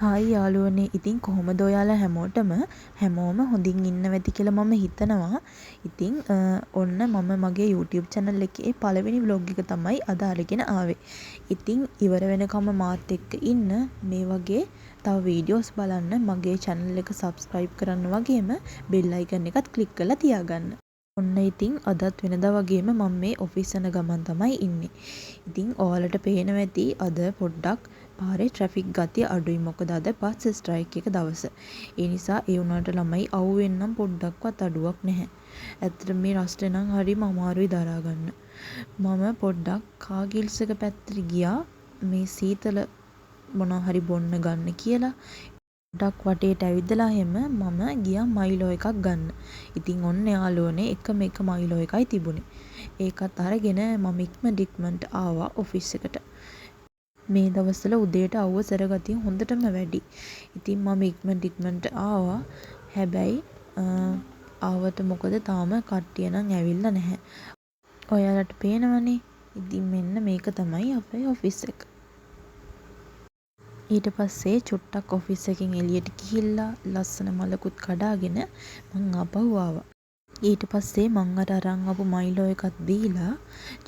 Hi යාළුවනේ, ඉතින් කොහොමද ඔයාලා හැමෝම හොඳින් ඉන්නවා ඇති කියලා මම හිතනවා. ඉතින් ඔන්න මම මගේ YouTube channel එකේ පළවෙනි vlog එක තමයි අද අරගෙන ආවේ. ඉතින් ඉවර වෙනකම් මාත් එක්ක ඉන්න, මේ වගේ තව වීඩියෝස් බලන්න, මගේ channel එක subscribe කරන්න වගේම bell icon එකත් click කරලා තියාගන්න. ඔන්න ඉතින් අදත් වෙනදා වගේම මම මේ ඔෆිස් යන ගමන් තමයි ඉන්නේ. ඉතින් ඔයාලට පේනවා ඇති අද පොඩ්ඩක් පාරේ ට්‍රැෆික් ගතිය අඩුයි. මොකද අද බස් ස්ට්‍රයික් එක දවස. ඒ නිසා ඒ වුණාට ළමයි අවුවෙන් නම් පොඩ්ඩක්වත් අඩුවක් නැහැ. ඇත්තට මේ රස්ටේ නම් හරිම අමාරුයි දරා ගන්න. මම පොඩ්ඩක් කාගිල්ස් එක පැත්තට ගියා මේ සීතල මොනවා හරි බොන්න ගන්න කියලා. ඩක් වටේට ඇවිදලා එහෙම මම ගියා මයිලෝ එකක් ගන්න. ඉතින් ඔන්න යාළුවනේ එකම එක මයිලෝ එකයි තිබුණේ. ඒකත් අරගෙන මම ඉක්මනට ආවා ඔෆිස් එකට. මේ දවස්වල උදේට අවුව ගතිය හොඳටම වැඩි. ඉතින් මම ඉක්මනට ආවා. හැබැයි ආවට මොකද තාම කට්ටිය නම් ඇවිල්ලා නැහැ. ඔයාලට පේනවනේ. ඉතින් මෙන්න මේක තමයි අපේ ඔෆිස් එක. ඊට පස්සේ චුට්ටක් ඔෆිස් එකෙන් එළියට ගිහිල්ලා ලස්සන මලකුත් කඩාගෙන මං ආපහු ආවා. ඊට පස්සේ මං අරන් ආපු මයිලෝ එකත් බීලා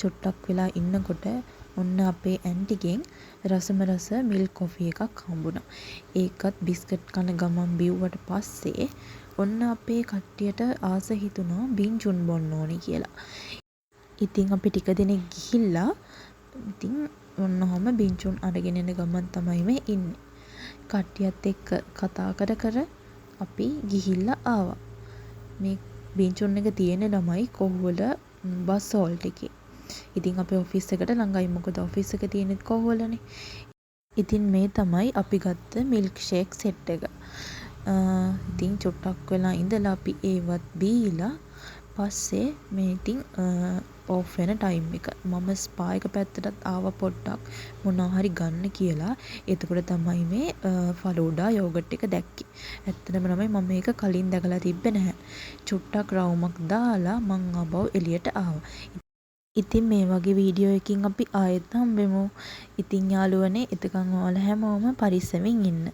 චුට්ටක් වෙලා ඉන්නකොට ඔන්න අපේ ඇන්ටිගෙන් රසම රස මිල්ක් කොෆි එකක් හම්බුණා. ඒකත් බිස්කට් කන ගමන් බිව්වට පස්සේ ඔන්න අපේ කට්ටියට ආස හිතුණා බින්චුන් බොන්න ඕනි කියලා. ඉතින් අපි ටික දෙනෙක් ගිහිල්ලා ඉතින් ඔන්න ඔහම බින්චුන් අරගෙන එන ගමන් තමයි මේ ඉන්නේ. කට්ටියත් එක්ක කතා කර අපි ගිහිල්ලා ආවා. මේ බින්චුන් එක තියෙන ළමයි කොහුවල බස් හෝල්ට් එකේ. ඉතින් අපේ ඔෆිස් එකට ළඟයි. මොකද ඔෆිස් එක තියෙන්නේ කොහුවලනේ. ඉතින් මේ තමයි අපි ගත්ත මිල්ක් ෂේක් සෙට් එක. ඉතින් චුට්ටක් වෙලා ඉඳලා අපි ඒවත් බීලා පස්සේ මේ ඉතින් ඕෆ් වෙන ටයිම් එක. මම ස්පා එක පැත්තටත් ආවා පොඩ්ඩක් මොනවා හරි ගන්න කියලා. එතකොට තමයි මේ ෆලූඩා යෝගට් එක දැක්කේ. ඇත්තටම තමයි මම මේක කලින් දැකලා තිබ්බේ නැහැ. චුට්ටක් රවුමක් දාලා මං ආපහු එළියට ආවා. ඉතින් මේ වගේ වීඩියෝ එකකින් අපි ආයෙත් හම්බෙමු. ඉතින් යාළුවනේ, එතකන් ඔයාලා හැමෝම පරිස්සමින් ඉන්න.